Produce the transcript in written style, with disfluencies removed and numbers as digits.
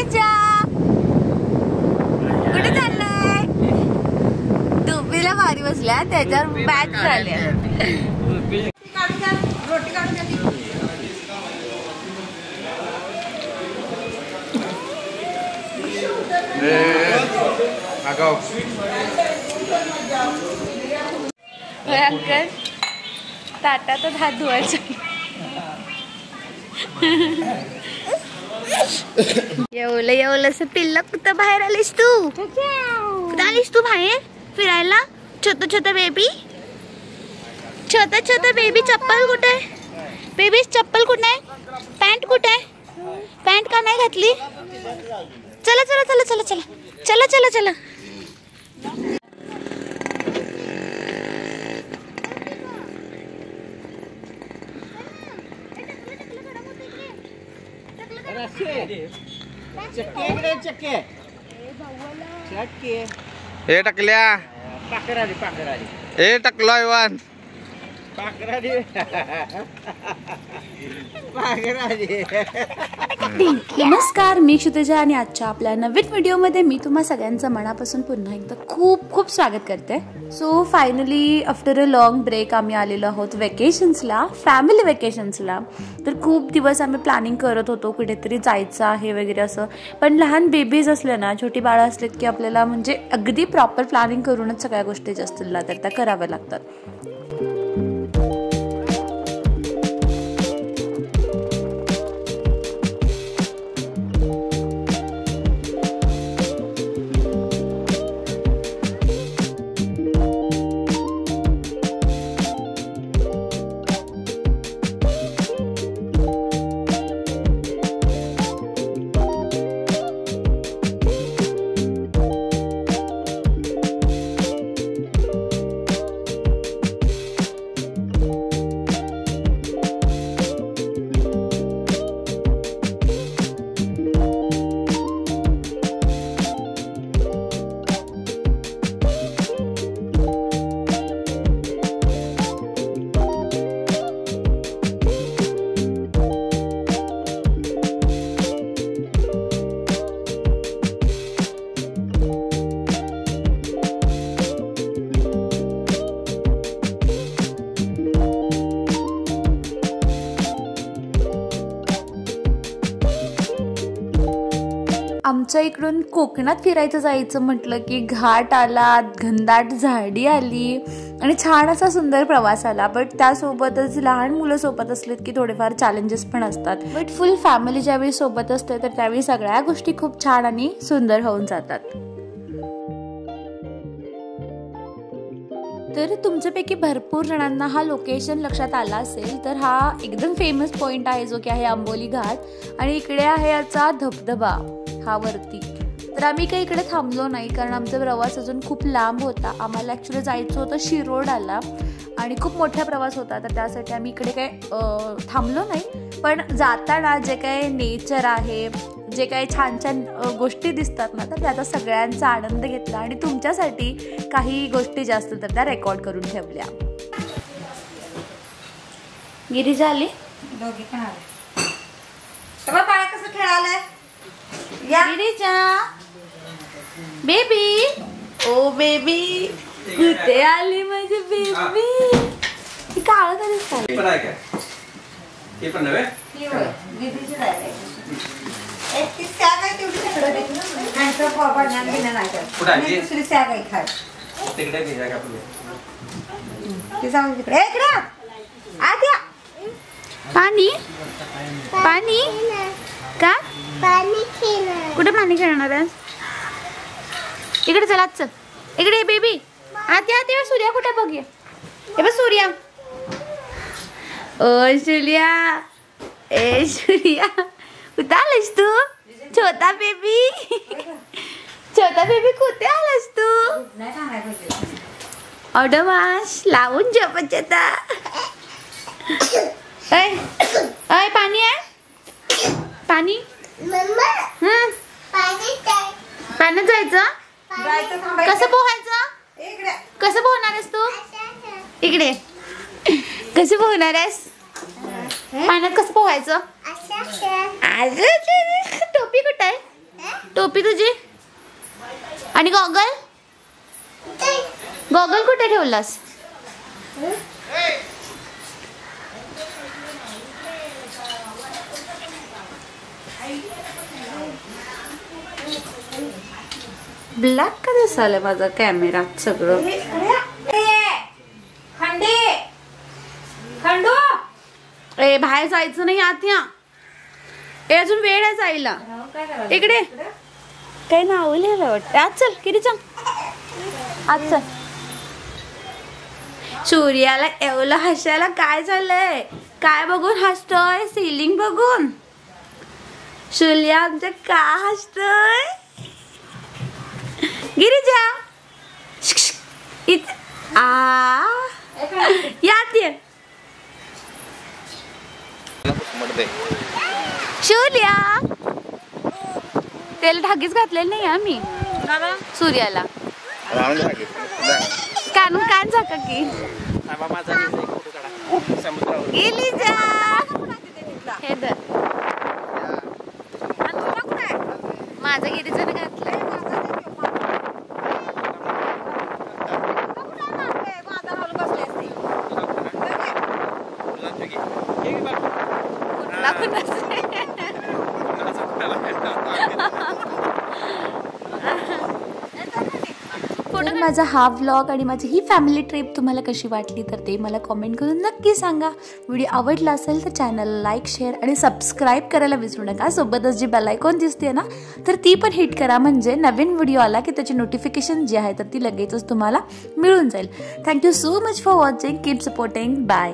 गिरीजा कुठे चाललंय? टोपीला भारी बसल्या त्याच्यावर बॅग झाल्या. रोटी काढून द्या. अंकल ताटातच हात धुवायचे. एवढं पिल्ल कुठं बाहेर आलीस तू? कुठं आलीस तू बाहेर फिरायला? छोटा बेबी, छोटा बेबी. चप्पल कुठे आहे बेबी? चप्पल कुठे आहे? पॅन्ट कुठे आहे? पॅन्ट का नाही घातली? चला चला चला चला चला चला चला चला. हे टकल्या हे टकलो इवान नमस्कार, मी क्षितिजा आणि आजच्या आपल्या नवीन व्हिडिओमध्ये मी तुम्हा सगळ्यांचं मनापासून पुन्हा एकदा खूप खूप स्वागत करते. So finally after a long break आम्ही आलेलो आहोत वेकेशन्सला, फॅमिली वेकेशन्सला. तर खूप दिवस आम्ही प्लॅनिंग करत होतो कुठेतरी जायचं आहे वगैरे असं. पण लहान बेबीज असले ना, छोटी बाळं असलेत की आपल्याला म्हणजे अगदी प्रॉपर प्लॅनिंग करूनच सगळ्या गोष्टी ज्या असतील ना त्या कराव्या लागतात. आमच्या इकडून कोकणात फिरायचं जायचं म्हटलं की घाट आला, घनदाट झाडी आली आणि छान असा सुंदर प्रवास आला. बट त्यासोबतच लहान मुलं सोबत असलेत की थोडेफार चॅलेंजेस पण असतात. बट फुल फॅमिली ज्यावेळी सोबत असते तर त्यावेळी सगळ्या गोष्टी खूप छान आणि सुंदर होऊन जातात. तर तुमच्यापैकी भरपूर जणांना हा लोकेशन लक्षात आला असेल. तर हा एकदम फेमस पॉइंट आहे जो की आहे आंबोली घाट आणि इकडे आहे याचा धबधबा हा वरती. तर आम्ही काही इकडे थांबलो नाही कारण आमचा प्रवास अजून खूप लांब होता. आम्हाला ॲक्च्युली जायचं होतं शिरोडाला आणि खूप मोठा प्रवास होता. तर त्यासाठी आम्ही इकडे काही थांबलो नाही. पण जाताना जे काही नेचर आहे, जे काही छान छान गोष्टी दिसतात ना, तर त्याचा सगळ्यांचा आनंद घेतला आणि तुमच्यासाठी काही गोष्टी ज्या असतील तर त्या रेकॉर्ड करून ठेवल्या. गिरीजा आली, दोघी पण आले. सगळं बाळा कसं खेळालंय गिरीजा बेबी. ओ बेबी कुठे आली माझी बेबी? ती काळ कधी पण आहे का? हे पण नव्हे दीदीची जायला एक ती सॅग आहे तेवढी तिकडे दे. नाहीतर बाबा ज्ञान घेणं नाही करत. कुठे दुसरी सॅग आहे खाय तिकडे घे जागा आपली. ती जाऊन तिकडे इकडे आद्या. पाणी पाणी का? पाणी खेळणार. कुठे पाणी खेळणार आहे? इकडे चला, चल इकडे बेबी. आद्या आद्या सूर्या कुठे बघूया? हे बघ सूर्या. ओ सूर्या, ए सूर्या कुठे आलास तू? छोटा बेबी, छोटा बेबी कुठे आलास तू? ऑडोमास लावून झोपत होता. अय पाणी आहे? पाणी पाण्यात जायचं? कसं पोहायचं? कसं पोहणार आहेस तू? इकडे कसं पोहणार आहेस? पाण्यात कसं पोहायचं? टोपी कुठे आहे? टोपी तुझी आणि गॉगल गॉगल कुठे ठेवलास? ब्लॅक का दिसायला माझा कॅमेरा सगळं? खंडू ए बाहेर जायचं नाही आत या. ए अजून वेळ आहे जायला. इकडे काही नाव लिहिलं वाटतं. आज चल किती चल आज चल. सूर्याला एवढं हसायला काय झालंय? काय बघून हसतोय? सिलिंग बघून? सूर्या आमच्या का हसतोय? गिरिजा यात ये. सूर्या त्याला ढाकीच घातलेलं नाही आम्ही सूर्याला. कानून कान झाका की गिरिजा हे दर माझा गिरिजाने घातलंय. माझा हा व्लॉग आणि माझी ही फॅमिली ट्रिप तुम्हाला कशी वाटली तर ते मला कॉमेंट करून नक्की सांगा. व्हिडिओ आवडला असेल तर चॅनलला लाईक शेअर आणि सबस्क्राईब करायला विसरू नका. सोबतच जी बेल आयकॉन दिसते ना तर ती पण हिट करा म्हणजे नवीन व्हिडिओ आला की त्याची नोटिफिकेशन जी आहे तर ती लगेचच तुम्हाला मिळून जाईल. Thank you so much for watching. Keep supporting. Bye.